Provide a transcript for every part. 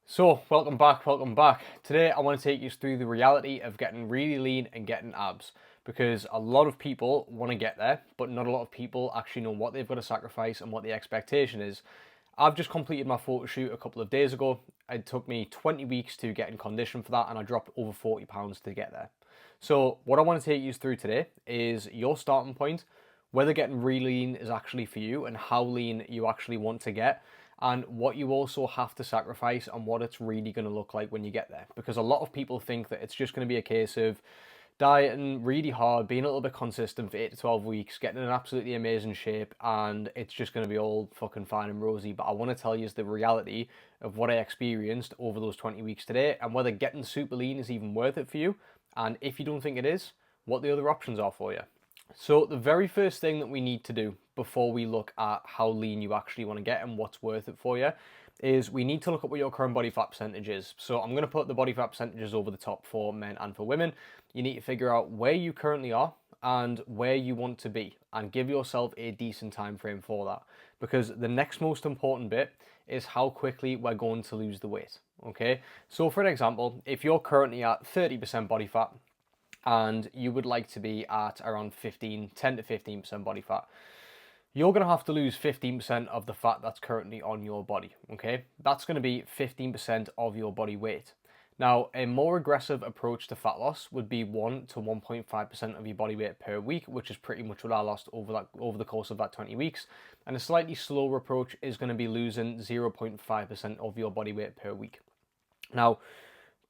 So, welcome back. Today I want to take you through the reality of getting really lean and getting abs because a lot of people want to get there, but not a lot of people actually know what they've got to sacrifice and what the expectation is. I've just completed my photo shoot a couple of days ago. It took me 20 weeks to get in condition for that and I dropped over 40 pounds to get there. So, what I want to take you through today is your starting point, whether getting really lean is actually for you and how lean you actually want to get, and what you also have to sacrifice and what it's really going to look like when you get there. Because a lot of people think that it's just going to be a case of dieting really hard, being a little bit consistent for 8 to 12 weeks, getting in an absolutely amazing shape, and it's just going to be all fucking fine and rosy. But I want to tell you the reality of what I experienced over those 20 weeks today, and whether getting super lean is even worth it for you. And if you don't think it is, what the other options are for you. So the very first thing that we need to do before we look at how lean you actually want to get and what's worth it for you is we need to look at what your current body fat percentage is. So I'm going to put the body fat percentages over the top for men and for women. You need to figure out where you currently are and where you want to be and give yourself a decent time frame for that, because the next most important bit is how quickly we're going to lose the weight. Okay, so for an example, if you're currently at 30% body fat and you would like to be at around 10 to 15% body fat, you're going to have to lose 15% of the fat that's currently on your body, okay? That's going to be 15% of your body weight. Now, a more aggressive approach to fat loss would be 1 to 1.5% of your body weight per week, which is pretty much what I lost over the course of that 20 weeks. And a slightly slower approach is going to be losing 0.5% of your body weight per week. Now,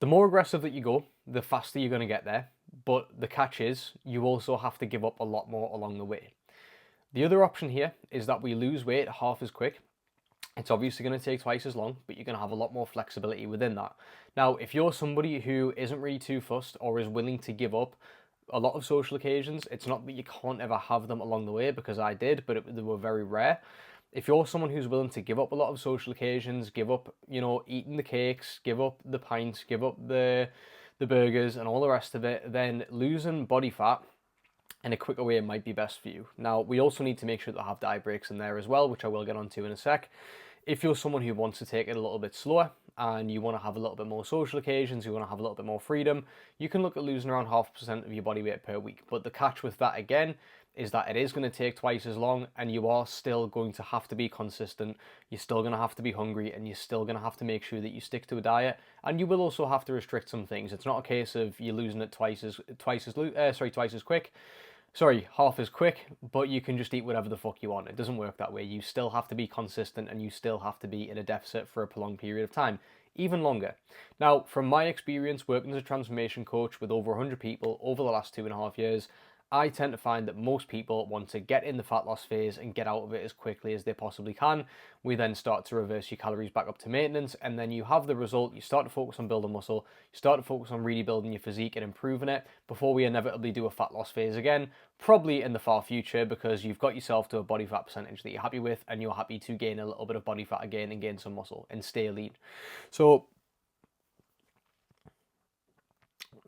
the more aggressive that you go, the faster you're going to get there. But the catch is, you also have to give up a lot more along the way. The other option here is that we lose weight half as quick. It's obviously going to take twice as long, but you're going to have a lot more flexibility within that. Now, if you're somebody who isn't really too fussed or is willing to give up a lot of social occasions, it's not that you can't ever have them along the way, because I did, but they were very rare. If you're someone who's willing to give up a lot of social occasions, give up, eating the cakes, give up the pints, give up the burgers and all the rest of it, then losing body fat in a quicker way might be best for you. Now, we also need to make sure to have diet breaks in there as well, which I will get onto in a sec. If you're someone who wants to take it a little bit slower and you want to have a little bit more social occasions, you want to have a little bit more freedom, you can look at losing around 0.5% of your body weight per week. But the catch with that, again, is that it is going to take twice as long and you are still going to have to be consistent. You're still going to have to be hungry and you're still going to have to make sure that you stick to a diet, and you will also have to restrict some things. It's not a case of you losing it half as quick, but you can just eat whatever the fuck you want. It doesn't work that way. You still have to be consistent and you still have to be in a deficit for a prolonged period of time, even longer. Now, from my experience working as a transformation coach with over 100 people over the last 2.5 years, I tend to find that most people want to get in the fat loss phase and get out of it as quickly as they possibly can. We then start to reverse your calories back up to maintenance, and then you have the result. You start to focus on building muscle, you start to focus on really building your physique and improving it before we inevitably do a fat loss phase again, probably in the far future, because you've got yourself to a body fat percentage that you're happy with and you're happy to gain a little bit of body fat again and gain some muscle and stay lean. So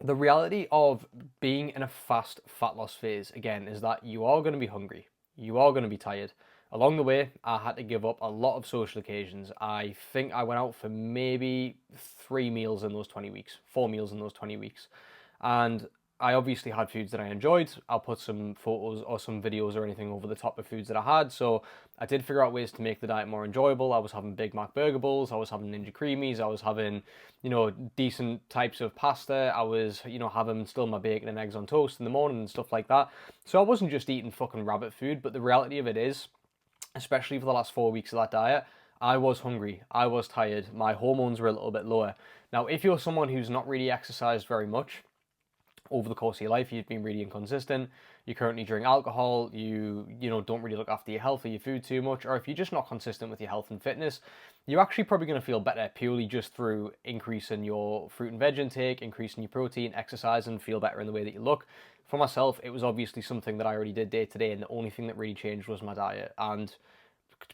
the reality of being in a fast fat loss phase, again, is that you are going to be hungry. You are going to be tired. Along the way, I had to give up a lot of social occasions. I think I went out for maybe 4 meals in those 20 weeks. And I obviously had foods that I enjoyed. I'll put some photos or some videos or anything over the top of foods that I had. So I did figure out ways to make the diet more enjoyable. I was having Big Mac burger bowls. I was having Ninja Creamies. I was having, decent types of pasta. I was, having still my bacon and eggs on toast in the morning and stuff like that. So I wasn't just eating fucking rabbit food, but the reality of it is, especially for the last 4 weeks of that diet, I was hungry, I was tired, my hormones were a little bit lower. Now, if you're someone who's not really exercised very much over the course of your life, you've been really inconsistent, you currently drink alcohol, you don't really look after your health or your food too much, or if you're just not consistent with your health and fitness, you're actually probably going to feel better purely just through increasing your fruit and veg intake, increasing your protein, exercise, and feel better in the way that you look. For myself, it was obviously something that I already did day to day, and the only thing that really changed was my diet. And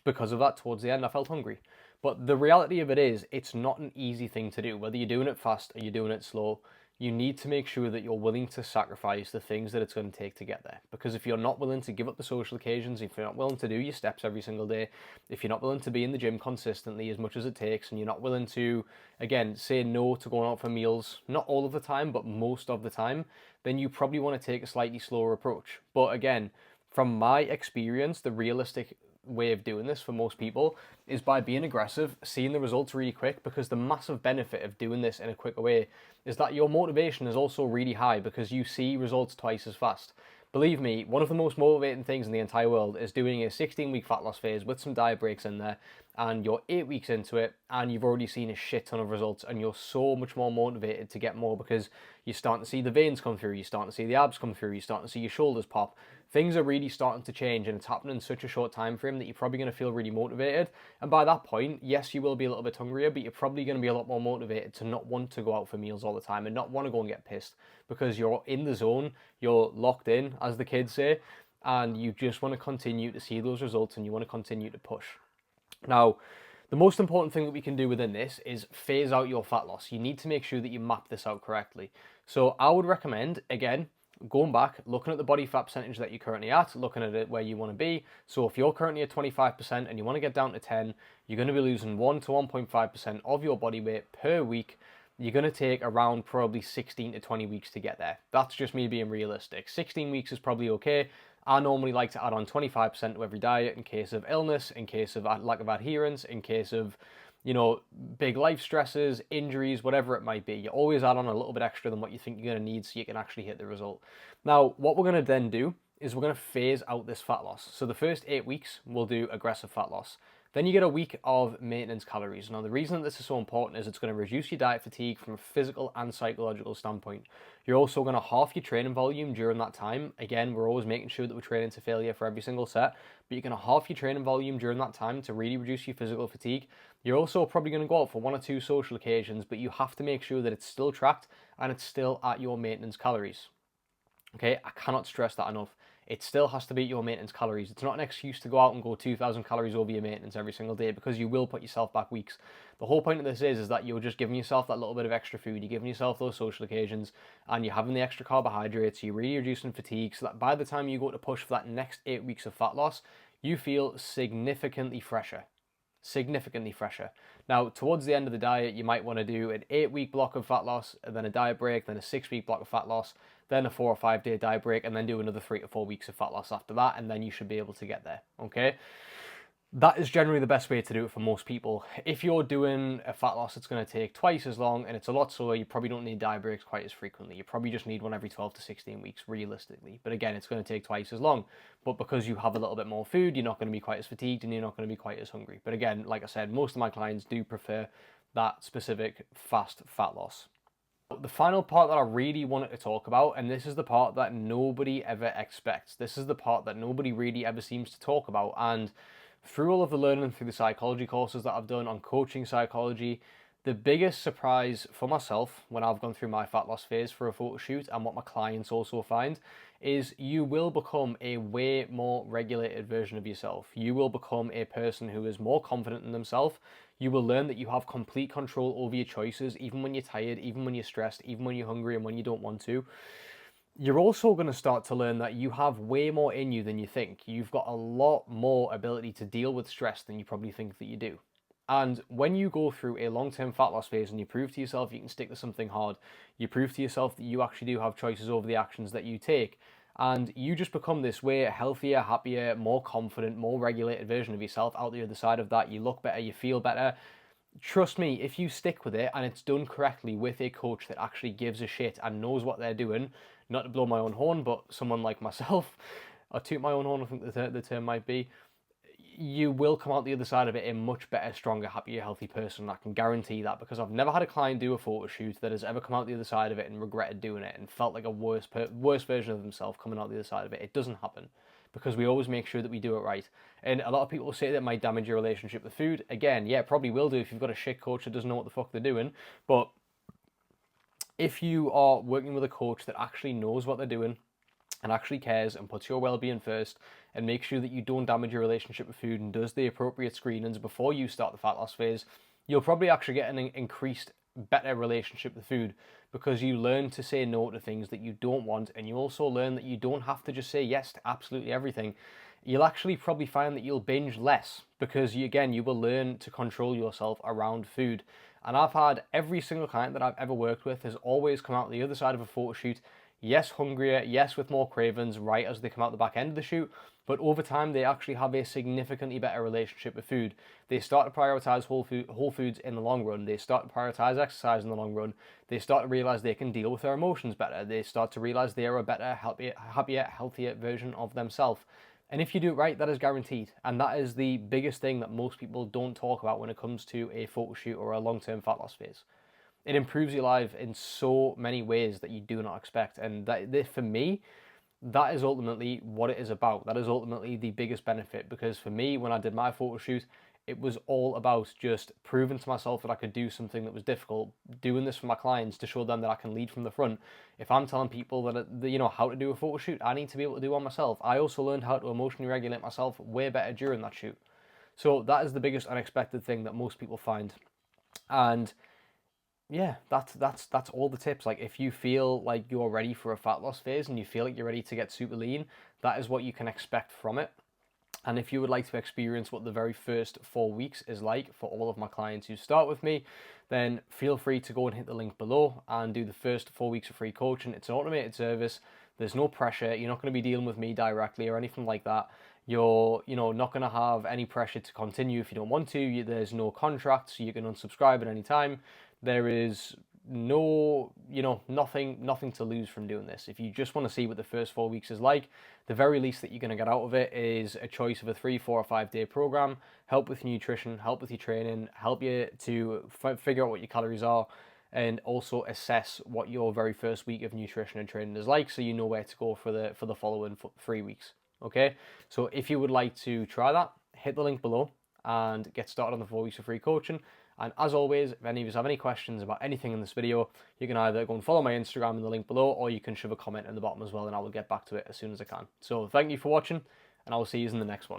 because of that, towards the end, I felt hungry. But the reality of it is, it's not an easy thing to do. Whether you're doing it fast or you're doing it slow, you need to make sure that you're willing to sacrifice the things that it's going to take to get there. Because if you're not willing to give up the social occasions, if you're not willing to do your steps every single day, if you're not willing to be in the gym consistently as much as it takes, and you're not willing to, again, say no to going out for meals, not all of the time, but most of the time, then you probably want to take a slightly slower approach. But again, from my experience, the realistic way of doing this for most people is by being aggressive, seeing the results really quick, because the massive benefit of doing this in a quicker way is that your motivation is also really high because you see results twice as fast. Believe me, one of the most motivating things in the entire world is doing a 16-week fat loss phase with some diet breaks in there, and you're 8 weeks into it and you've already seen a shit ton of results, and you're so much more motivated to get more because you're starting to see the veins come through, you're starting to see the abs come through, you're starting to see your shoulders pop. Things are really starting to change, and it's happening in such a short time frame that you're probably going to feel really motivated. And by that point, yes, you will be a little bit hungrier, but you're probably going to be a lot more motivated to not want to go out for meals all the time and not want to go and get pissed, because you're in the zone, you're locked in, as the kids say, and you just want to continue to see those results and you want to continue to push. Now, the most important thing that we can do within this is phase out your fat loss. You need to make sure that you map this out correctly. So I would recommend, again, going back, looking at the body fat percentage that you're currently at, looking at it where you want to be. So if you're currently at 25% and you want to get down to 10, you're going to be losing 1 to 1.5% of your body weight per week. You're going to take around probably 16 to 20 weeks to get there. That's just me being realistic. 16 weeks is probably okay. I normally like to add on 25% to every diet in case of illness, in case of lack of adherence, in case of, big life stresses, injuries, whatever it might be. You always add on a little bit extra than what you think you're going to need so you can actually hit the result. Now, what we're going to then do is we're going to phase out this fat loss. So the first 8 weeks, we'll do aggressive fat loss. Then you get a week of maintenance calories. Now, the reason that this is so important is it's going to reduce your diet fatigue from a physical and psychological standpoint. You're also going to half your training volume during that time. Again, we're always making sure that we're training to failure for every single set, but you're going to half your training volume during that time to really reduce your physical fatigue. You're also probably going to go out for 1 or 2 social occasions, but you have to make sure that it's still tracked and it's still at your maintenance calories. Okay, I cannot stress that enough. It still has to be your maintenance calories. It's not an excuse to go out and go 2,000 calories over your maintenance every single day, because you will put yourself back weeks. The whole point of this is that you're just giving yourself that little bit of extra food, you're giving yourself those social occasions, and you're having the extra carbohydrates, you're really reducing fatigue, so that by the time you go to push for that next 8 weeks of fat loss, you feel significantly fresher. Significantly fresher. Now, towards the end of the diet, you might want to do an 8-week block of fat loss, and then a diet break, then a 6-week block of fat loss, then a 4 or 5 day diet break, and then do another 3 to 4 weeks of fat loss after that, and then you should be able to get there, okay? That is generally the best way to do it for most people. If you're doing a fat loss, it's going to take twice as long and it's a lot slower. You probably don't need diet breaks quite as frequently. You probably just need one every 12 to 16 weeks, realistically. But again, it's going to take twice as long. But because you have a little bit more food, you're not going to be quite as fatigued and you're not going to be quite as hungry. But again, like I said, most of my clients do prefer that specific fast fat loss. The final part that I really wanted to talk about, and this is the part that nobody ever expects. This is the part that nobody really ever seems to talk about. And through all of the learning through the psychology courses that I've done on coaching psychology, the biggest surprise for myself when I've gone through my fat loss phase for a photo shoot, and what my clients also find, is you will become a way more regulated version of yourself. You will become a person who is more confident in themselves. You will learn that you have complete control over your choices, even when you're tired, even when you're stressed, even when you're hungry and when you don't want to. You're also going to start to learn that you have way more in you than you think. You've got a lot more ability to deal with stress than you probably think that you do. And when you go through a long-term fat loss phase and you prove to yourself you can stick to something hard, you prove to yourself that you actually do have choices over the actions that you take, and you just become this way healthier, happier, more confident, more regulated version of yourself out the other side of that. You look better, you feel better. Trust me, if you stick with it and it's done correctly with a coach that actually gives a shit and knows what they're doing, not to blow my own horn, but someone like myself, or toot my own horn, I think the term might be, you will come out the other side of it a much better, stronger, happier, healthy person. I can guarantee that, because I've never had a client do a photo shoot that has ever come out the other side of it and regretted doing it and felt like a worse version of themselves coming out the other side of it. It doesn't happen, because we always make sure that we do it right. And a lot of people say that might damage your relationship with food. Again, yeah, it probably will do if you've got a shit coach that doesn't know what the fuck they're doing. But if you are working with a coach that actually knows what they're doing and actually cares and puts your well-being first and makes sure that you don't damage your relationship with food and does the appropriate screenings before you start the fat loss phase, you'll probably actually get an increased better relationship with food, because you learn to say no to things that you don't want, and you also learn that you don't have to just say yes to absolutely everything. You'll actually probably find that you'll binge less, because you will learn to control yourself around food. And I've had every single client that I've ever worked with has always come out the other side of a photo shoot, yes, hungrier, yes, with more cravings right as they come out the back end of the shoot, but over time they actually have a significantly better relationship with food. They start to prioritize whole foods in the long run. They start to prioritize exercise in the long run. They start to realize they can deal with their emotions better. They start to realize they are a better, happier, healthier version of themselves. And if you do it right, that is guaranteed. And that is the biggest thing that most people don't talk about when it comes to a photo shoot or a long-term fat loss phase. It improves your life in so many ways that you do not expect. And that, for me, that is ultimately what it is about. That is ultimately the biggest benefit, because for me, when I did my photo shoot, it was all about just proving to myself that I could do something that was difficult, doing this for my clients to show them that I can lead from the front. If I'm telling people that, how to do a photo shoot, I need to be able to do one myself. I also learned how to emotionally regulate myself way better during that shoot. So that is the biggest unexpected thing that most people find. And yeah, that's all the tips. Like, if you feel like you're ready for a fat loss phase and you feel like you're ready to get super lean, that is what you can expect from it. And if you would like to experience what the very first 4 weeks is like for all of my clients who start with me, then feel free to go and hit the link below and do the first 4 weeks of free coaching. It's an automated service. There's no pressure. You're not going to be dealing with me directly or anything like that. You're, not going to have any pressure to continue if you don't want to. There's no contract, so you can unsubscribe at any time. There is no, nothing to lose from doing this. If you just want to see what the first 4 weeks is like, the very least that you're going to get out of it is a choice of a 3, 4, or 5 day program, help with nutrition, help with your training, help you to figure out what your calories are, and also assess what your very first week of nutrition and training is like, so you know where to go for the following 3 weeks. Okay, so if you would like to try that, hit the link below and get started on the 4 weeks of free coaching. And as always, if any of you have any questions about anything in this video, you can either go and follow my Instagram in the link below, or you can shove a comment in the bottom as well, and I will get back to it as soon as I can. So thank you for watching, and I will see you in the next one.